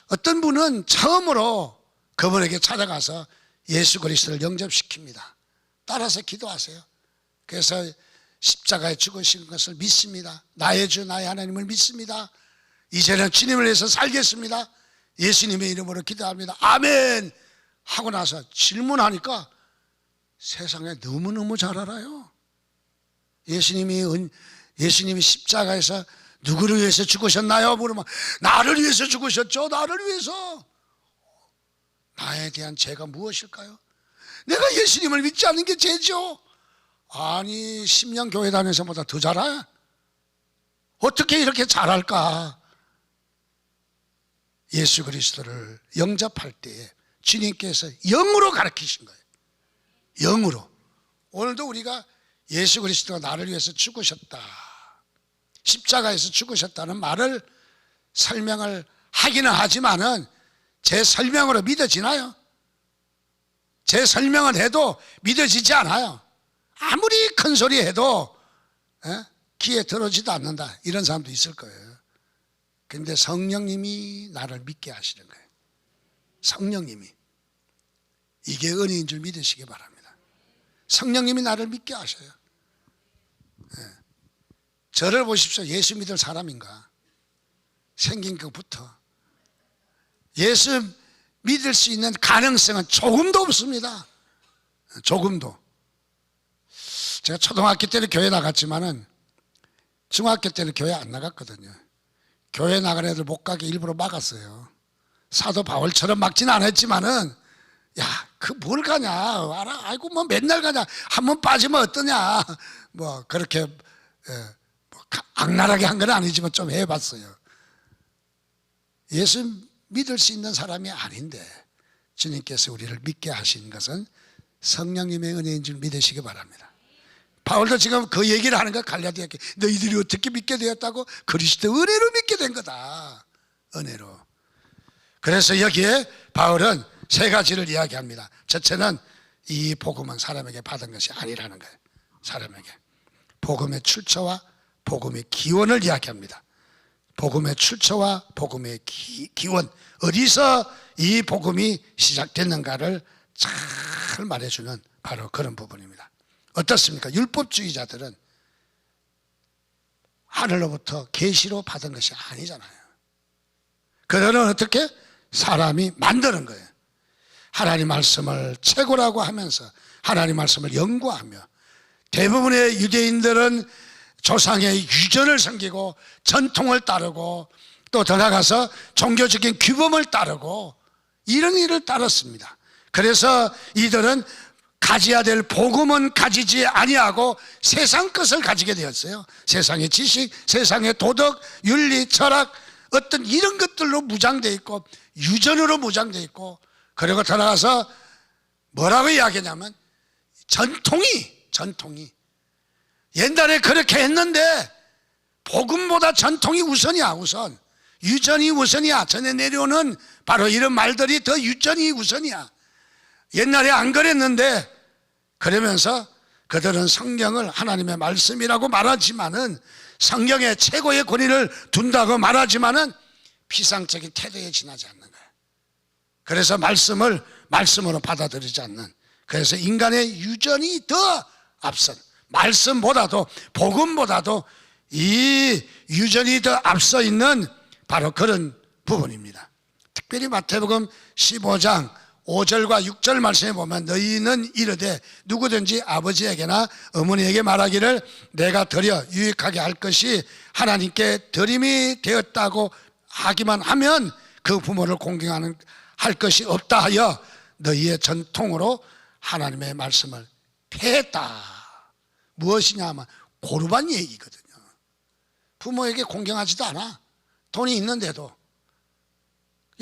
어떤 분은 처음으로 그분에게 찾아가서 예수 그리스도를 영접시킵니다. 따라서 기도하세요. 그래서 십자가에 죽으신 것을 믿습니다. 나의 주 나의 하나님을 믿습니다. 이제는 주님을 위해서 살겠습니다. 예수님의 이름으로 기도합니다. 아멘 하고 나서 질문하니까 세상에 너무너무 잘 알아요. 예수님이 십자가에서 누구를 위해서 죽으셨나요? 물으면 나를 위해서 죽으셨죠. 나를 위해서. 나에 대한 죄가 무엇일까요? 내가 예수님을 믿지 않는 게 죄죠. 아니 10년 교회 다녀서보다 더 잘 알아? 어떻게 이렇게 잘할까? 예수 그리스도를 영접할 때에 주님께서 영으로 가르치신 거예요. 영으로. 오늘도 우리가 예수 그리스도가 나를 위해서 죽으셨다, 십자가에서 죽으셨다는 말을 설명을 하기는 하지만은 제 설명으로 믿어지나요? 제 설명을 해도 믿어지지 않아요. 아무리 큰 소리 해도 귀에 들어오지도 않는다, 이런 사람도 있을 거예요. 그런데 성령님이 나를 믿게 하시는 거예요. 성령님이. 이게 은혜인 줄 믿으시기 바랍니다. 성령님이 나를 믿게 하셔요. 저를 보십시오. 예수 믿을 사람인가? 생긴 것부터 예수 믿을 수 있는 가능성은 조금도 없습니다. 조금도. 제가 초등학교 때는 교회 나갔지만은 중학교 때는 교회 안 나갔거든요. 교회 나가는 애들 못 가게 일부러 막았어요. 사도 바울처럼 막지는 않았지만은, 야, 그 뭘 가냐? 알아? 아이고, 뭐 맨날 가냐? 한 번 빠지면 어떠냐? 뭐 그렇게 뭐 악랄하게 한 건 아니지만 좀 해봤어요. 예수 믿을 수 있는 사람이 아닌데 주님께서 우리를 믿게 하신 것은 성령님의 은혜인 줄 믿으시기 바랍니다. 바울도 지금 그 얘기를 하는 거야. 갈라디아께 너희들이 어떻게 믿게 되었다고? 그리스도 은혜로 믿게 된 거다. 은혜로. 그래서 여기에 바울은 세 가지를 이야기합니다. 첫째는 이 복음은 사람에게 받은 것이 아니라는 거예요. 사람에게 복음의 출처와 복음의 기원을 이야기합니다. 복음의 출처와 복음의 기원, 어디서 이 복음이 시작됐는가를 잘 말해주는 바로 그런 부분입니다. 어떻습니까? 율법주의자들은 하늘로부터 계시로 받은 것이 아니잖아요. 그들은 어떻게? 사람이 만드는 거예요. 하나님 말씀을 최고라고 하면서 하나님 말씀을 연구하며, 대부분의 유대인들은 조상의 유전을 섬기고 전통을 따르고 또 더 나아가서 종교적인 규범을 따르고 이런 일을 따랐습니다. 그래서 이들은 가져야 될 복음은 가지지 아니하고 세상 것을 가지게 되었어요. 세상의 지식, 세상의 도덕, 윤리, 철학, 어떤 이런 것들로 무장되어 있고 유전으로 무장되어 있고, 그리고 더 나아가서 뭐라고 이야기하냐면 전통이 옛날에 그렇게 했는데 복음보다 전통이 우선이야. 우선 유전이 우선이야. 전에 내려오는 바로 이런 말들이 더 유전이 우선이야. 옛날에 안 그랬는데, 그러면서 그들은 성경을 하나님의 말씀이라고 말하지만은, 성경에 최고의 권위를 둔다고 말하지만은 피상적인 태도에 지나지 않는 거예요. 그래서 말씀을 말씀으로 받아들이지 않는, 그래서 인간의 유전이 더 앞선, 말씀보다도 복음보다도 이 유전이 더 앞서 있는 바로 그런 부분입니다. 특별히 마태복음 15장 5절과 6절 말씀에 보면 너희는 이르되 누구든지 아버지에게나 어머니에게 말하기를 내가 드려 유익하게 할 것이 하나님께 드림이 되었다고 하기만 하면 그 부모를 공경하는 할 것이 없다 하여 너희의 전통으로 하나님의 말씀을 폐했다. 무엇이냐 하면 고르반 얘기거든요. 부모에게 공경하지도 않아. 돈이 있는데도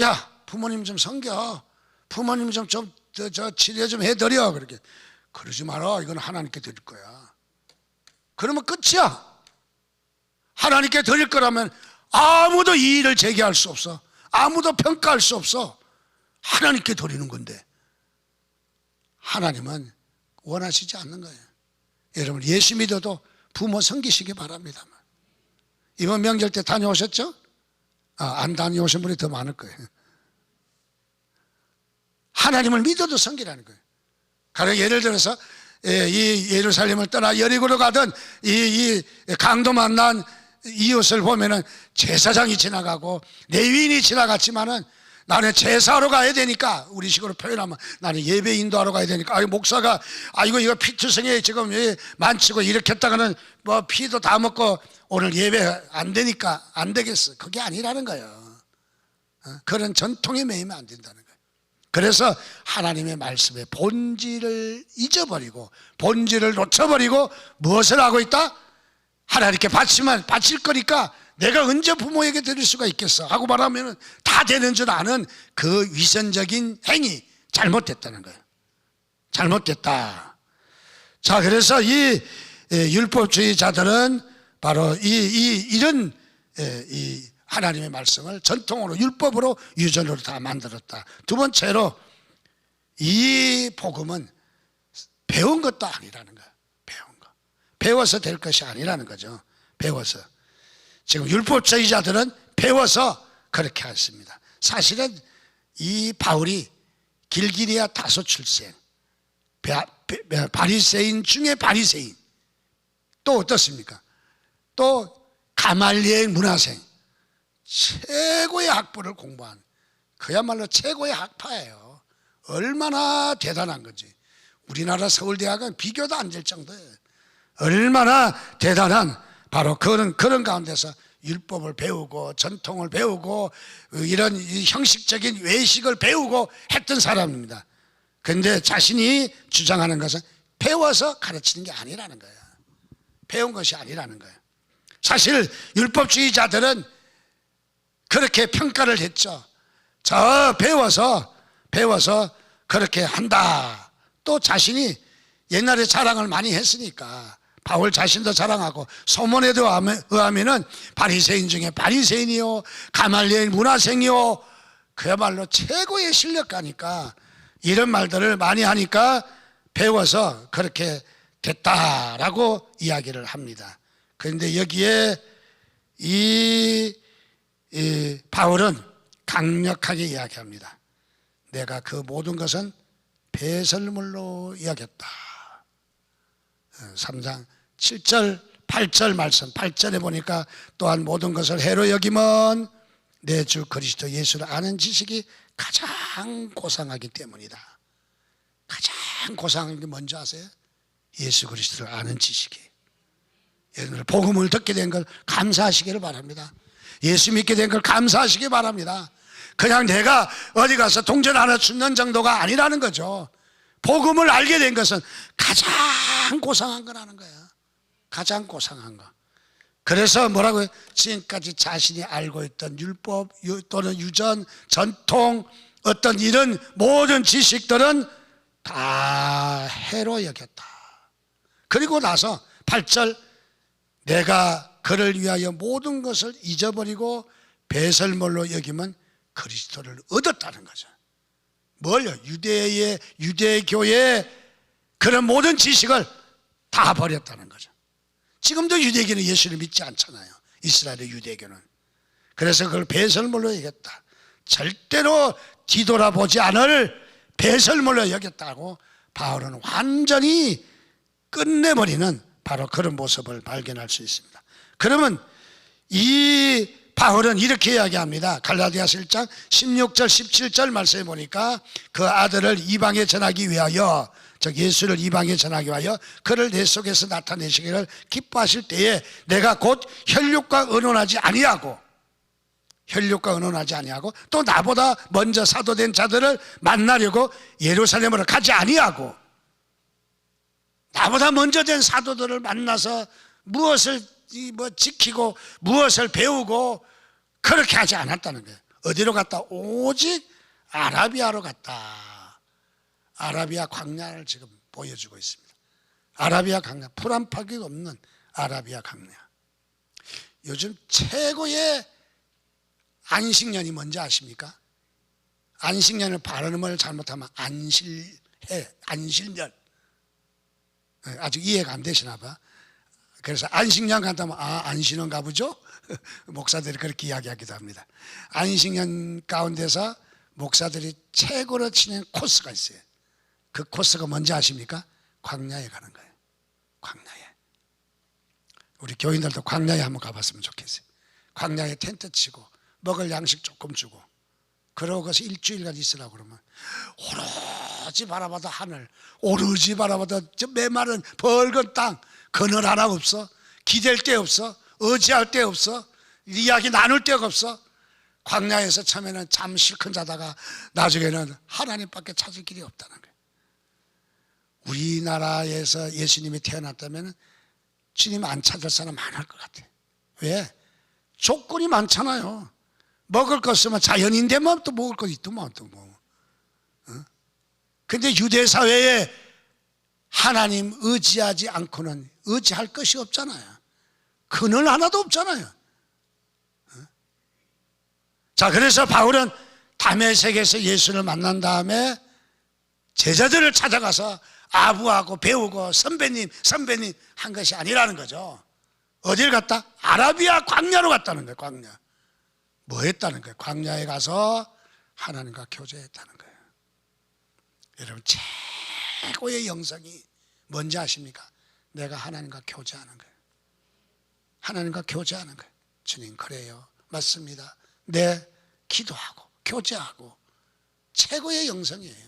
야 부모님 좀 섬겨, 부모님 좀 치료 좀 해드려. 그렇게 그러지 마라. 이건 하나님께 드릴 거야. 그러면 끝이야. 하나님께 드릴 거라면 아무도 이의를 제기할 수 없어. 아무도 평가할 수 없어. 하나님께 드리는 건데 하나님은 원하시지 않는 거예요. 여러분 예수 믿어도 부모 섬기시기 바랍니다. 이번 명절 때 다녀오셨죠? 안 다녀오신 분이 더 많을 거예요. 하나님을 믿어도 섬기라는 거예요. 가령 예를 들어서 이 예루살렘을 떠나 여리고로 가던 이 강도 만난 이웃을 보면은 제사장이 지나가고 레위인이 지나갔지만은 나는 제사하러 가야 되니까, 우리식으로 표현하면 나는 예배 인도하러 가야 되니까, 목사가 이거 피투성에 지금 만치고 이렇게 했다가는 뭐 피도 다 먹고 오늘 예배 안 되니까 안 되겠어. 그게 아니라는 거예요. 그런 전통에 매이면 안 된다는 거예요. 그래서 하나님의 말씀의 본질을 잊어버리고 본질을 놓쳐버리고 무엇을 하고 있다? 하나님께 바칠 거니까 내가 언제 부모에게 드릴 수가 있겠어 하고 말하면 다 되는 줄 아는 그 위선적인 행위, 잘못됐다는 거예요. 잘못됐다. 자, 그래서 이 율법주의자들은 바로 이런 하나님의 말씀을 전통으로 율법으로 유전으로 다 만들었다. 두 번째로 이 복음은 배운 것도 아니라는 거예요. 배운 거. 배워서 될 것이 아니라는 거죠. 배워서. 지금 율법주의자들은 배워서 그렇게 했습니다. 사실은 이 바울이 길기리아 다소 출생, 바리새인 중에 바리새인, 또 어떻습니까? 또 가말리엘 문화생, 최고의 학부를 공부한 그야말로 최고의 학파예요. 얼마나 대단한 거지. 우리나라 서울대학은 비교도 안 될 정도예요. 얼마나 대단한 바로 그런 가운데서 율법을 배우고 전통을 배우고 이런 형식적인 외식을 배우고 했던 사람입니다. 그런데 자신이 주장하는 것은 배워서 가르치는 게 아니라는 거예요. 배운 것이 아니라는 거예요. 사실 율법주의자들은 그렇게 평가를 했죠. 배워서 그렇게 한다. 또 자신이 옛날에 자랑을 많이 했으니까 바울 자신도 자랑하고 소문에도 의하면은 바리새인 중에 바리새인이요 가말리엘 문화생이요 그야말로 최고의 실력가니까 이런 말들을 많이 하니까 배워서 그렇게 됐다라고 이야기를 합니다. 그런데 여기에 이 바울은 강력하게 이야기합니다. 내가 그 모든 것은 배설물로 여겼다. 3장 7절 8절 말씀 8절에 보니까 또한 모든 것을 해로 여김은 내 주 그리스도 예수를 아는 지식이 가장 고상하기 때문이다. 가장 고상한 게 뭔지 아세요? 예수 그리스도를 아는 지식이. 여러분들 복음을 듣게 된 걸 감사하시기를 바랍니다. 예수 믿게 된 걸 감사하시기 바랍니다. 그냥 내가 어디 가서 동전 하나 줍는 정도가 아니라는 거죠. 복음을 알게 된 것은 가장 고상한 거라는 거야. 가장 고상한 거. 그래서 뭐라고요? 지금까지 자신이 알고 있던 율법 또는 유전, 전통 어떤 이런 모든 지식들은 다 해로 여겼다. 그리고 나서 8절 내가 그를 위하여 모든 것을 잊어버리고 배설물로 여기면 그리스도를 얻었다는 거죠. 뭘요? 유대교의 그런 모든 지식을 다 버렸다는 거죠. 지금도 유대교는 예수를 믿지 않잖아요. 이스라엘의 유대교는. 그래서 그걸 배설물로 여겼다. 절대로 뒤돌아보지 않을 배설물로 여겼다고 바울은 완전히 끝내버리는 바로 그런 모습을 발견할 수 있습니다. 그러면 이 바울은 이렇게 이야기합니다. 갈라디아서 1장 16절 17절 말씀에 보니까 그 아들을 이방에 전하기 위하여 즉 예수를 이방에 전하기 위하여 그를 내 속에서 나타내시기를 기뻐하실 때에 내가 곧 혈육과 의논하지 아니하고 또 나보다 먼저 사도된 자들을 만나려고 예루살렘으로 가지 아니하고 나보다 먼저 된 사도들을 만나서 무엇을 지키고 무엇을 배우고 그렇게 하지 않았다는 거예요. 어디로 갔다? 오직 아라비아로 갔다. 아라비아 광야를 지금 보여주고 있습니다. 아라비아 광야, 풀 한 파기 없는 아라비아 광야. 요즘 최고의 안식년이 뭔지 아십니까? 안식년을 발음을 잘못하면 안실년. 아직 이해가 안 되시나 봐. 그래서 안식년 간다면 안식년가 보죠? 목사들이 그렇게 이야기하기도 합니다. 안식년 가운데서 목사들이 최고로 치는 코스가 있어요. 그 코스가 뭔지 아십니까? 광야에 가는 거예요. 광야에. 우리 교인들도 광야에 한번 가봤으면 좋겠어요. 광야에 텐트 치고 먹을 양식 조금 주고 그러고 가서 일주일간 있으라고 그러면 오로지 바라봐도 하늘, 오로지 바라봐도 저 메마른 벌건 땅, 그늘 하나 없어. 기댈 데 없어. 의지할 데 없어. 이야기 나눌 데가 없어. 광야에서 처음에는 잠 실컷 자다가 나중에는 하나님밖에 찾을 길이 없다는 거예요. 우리나라에서 예수님이 태어났다면 주님 안 찾을 사람 많을 것 같아요. 왜? 조건이 많잖아요. 먹을 것 없으면 자연인 되면 또 먹을 것 있더만 또 뭐. 근데 유대 사회에 하나님 의지하지 않고는 의지할 것이 없잖아요. 그늘 하나도 없잖아요. 자, 그래서 바울은 다메섹에서 예수를 만난 다음에 제자들을 찾아가서 아부하고 배우고 선배님 한 것이 아니라는 거죠. 어딜 갔다? 아라비아 광야로 갔다는 거예요. 광야. 뭐 했다는 거예요? 광야에 가서 하나님과 교제했다는 거예요. 여러분, 최고의 영성이 뭔지 아십니까? 내가 하나님과 교제하는 거예요. 하나님과 교제하는 거예요. 주님, 그래요. 맞습니다. 네, 기도하고 교제하고 최고의 영성이에요.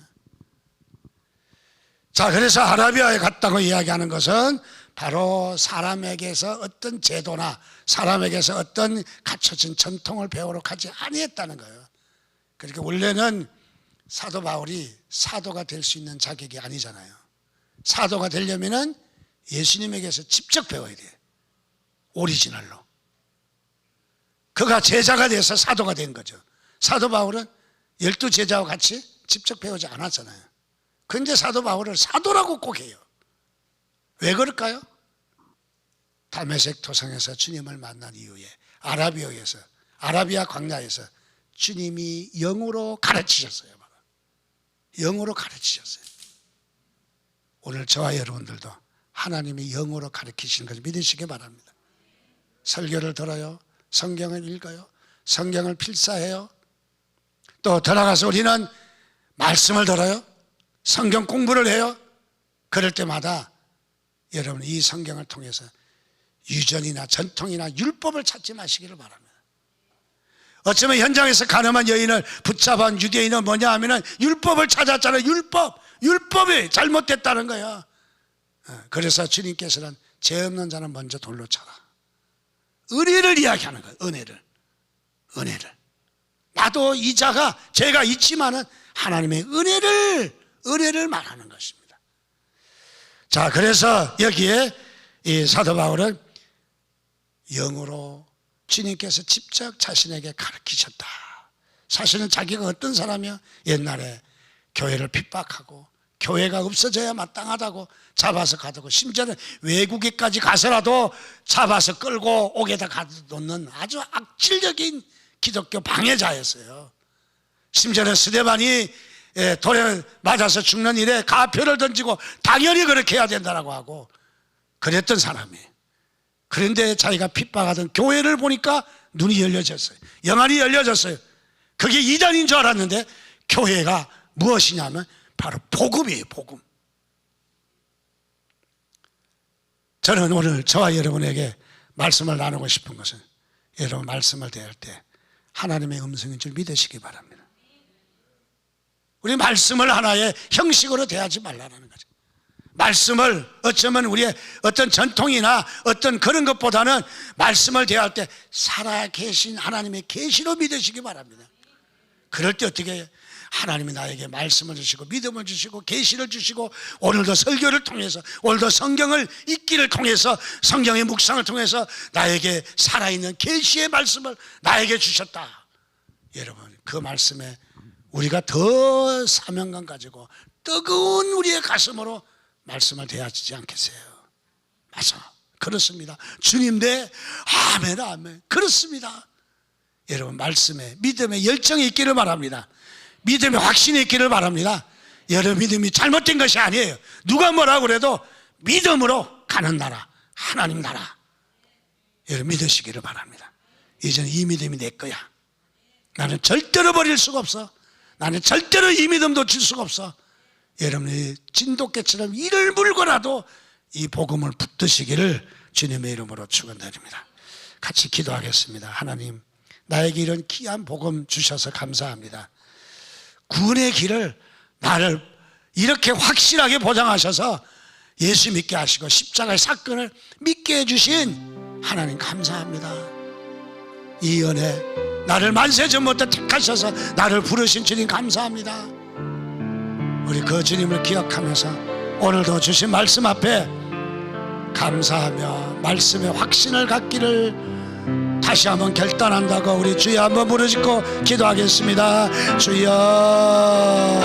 자, 그래서 아라비아에 갔다고 이야기하는 것은 바로 사람에게서 어떤 제도나 사람에게서 어떤 갖춰진 전통을 배우러 가지 아니했다는 거예요. 그러니까 원래는 사도 바울이 사도가 될 수 있는 자격이 아니잖아요. 사도가 되려면은 예수님에게서 직접 배워야 돼요. 오리지널로. 그가 제자가 돼서 사도가 된 거죠. 사도 바울은 12 제자와 같이 직접 배우지 않았잖아요. 근데 사도 바울을 사도라고 꼭 해요. 왜 그럴까요? 다메섹 도성에서 주님을 만난 이후에 아라비아 광야에서 주님이 영으로 가르치셨어요. 영으로 가르치셨어요. 오늘 저와 여러분들도 하나님이 영으로 가르치시는 것을 믿으시기 바랍니다. 설교를 들어요. 성경을 읽어요. 성경을 필사해요. 또 들어가서 우리는 말씀을 들어요. 성경 공부를 해요. 그럴 때마다 여러분 이 성경을 통해서 유전이나 전통이나 율법을 찾지 마시기를 바랍니다. 어쩌면 현장에서 가늠한 여인을 붙잡은 유대인은 뭐냐 하면은 율법을 찾았잖아요. 율법이 잘못됐다는 거야. 그래서 주님께서는 죄 없는 자는 먼저 돌로 쳐라. 은혜를 이야기하는 거예요. 은혜를. 나도 이 자가 죄가 있지만은 하나님의 은혜를 말하는 것입니다. 자, 그래서 여기에 이 사도 바울은 영으로 주님께서 직접 자신에게 가르치셨다. 사실은 자기가 어떤 사람이요? 옛날에 교회를 핍박하고 교회가 없어져야 마땅하다고 잡아서 가두고 심지어는 외국에까지 가서라도 잡아서 끌고 옥에다 가둬놓는 아주 악질적인 기독교 방해자였어요. 심지어는 스데반이 돌에 맞아서 죽는 일에 가표를 던지고 당연히 그렇게 해야 된다고 하고 그랬던 사람이에요. 그런데 자기가 핍박하던 교회를 보니까 눈이 열려졌어요. 영안이 열려졌어요. 그게 이단인 줄 알았는데 교회가 무엇이냐면 바로 복음이에요. 복음. 저는 오늘 저와 여러분에게 말씀을 나누고 싶은 것은 여러분 말씀을 대할 때 하나님의 음성인 줄 믿으시기 바랍니다. 우리 말씀을 하나의 형식으로 대하지 말라는 거죠. 말씀을 어쩌면 우리의 어떤 전통이나 어떤 그런 것보다는 말씀을 대할 때 살아계신 하나님의 계시로 믿으시기 바랍니다. 그럴 때 어떻게 해요? 하나님이 나에게 말씀을 주시고 믿음을 주시고 계시를 주시고 오늘도 설교를 통해서 오늘도 성경을 읽기를 통해서 성경의 묵상을 통해서 나에게 살아있는 계시의 말씀을 나에게 주셨다. 여러분 그 말씀에 우리가 더 사명감 가지고 뜨거운 우리의 가슴으로 말씀을 대하지 않겠어요? 맞아, 그렇습니다. 주님 네, 아멘 아멘. 그렇습니다. 여러분 말씀에 믿음의 열정이 있기를 바랍니다. 믿음의 확신이 있기를 바랍니다. 여러분 믿음이 잘못된 것이 아니에요. 누가 뭐라고 그래도 믿음으로 가는 나라, 하나님 나라 여러분 믿으시기를 바랍니다. 이제는 이 믿음이 내 거야. 나는 절대로 버릴 수가 없어. 나는 절대로 이 믿음도 줄 수가 없어. 여러분이 진돗개처럼 이를 물고라도 이 복음을 붙드시기를 주님의 이름으로 축원드립니다. 같이 기도하겠습니다. 하나님 나에게 이런 귀한 복음 주셔서 감사합니다. 구원의 길을 나를 이렇게 확실하게 보장하셔서 예수 믿게 하시고 십자가의 사건을 믿게 해주신 하나님 감사합니다. 이 은혜 나를 만세전부터 택하셔서 나를 부르신 주님 감사합니다. 우리 그 주님을 기억하면서 오늘도 주신 말씀 앞에 감사하며 말씀의 확신을 갖기를 다시 한번 결단한다고 우리 주여 한번 부르짖고 기도하겠습니다. 주여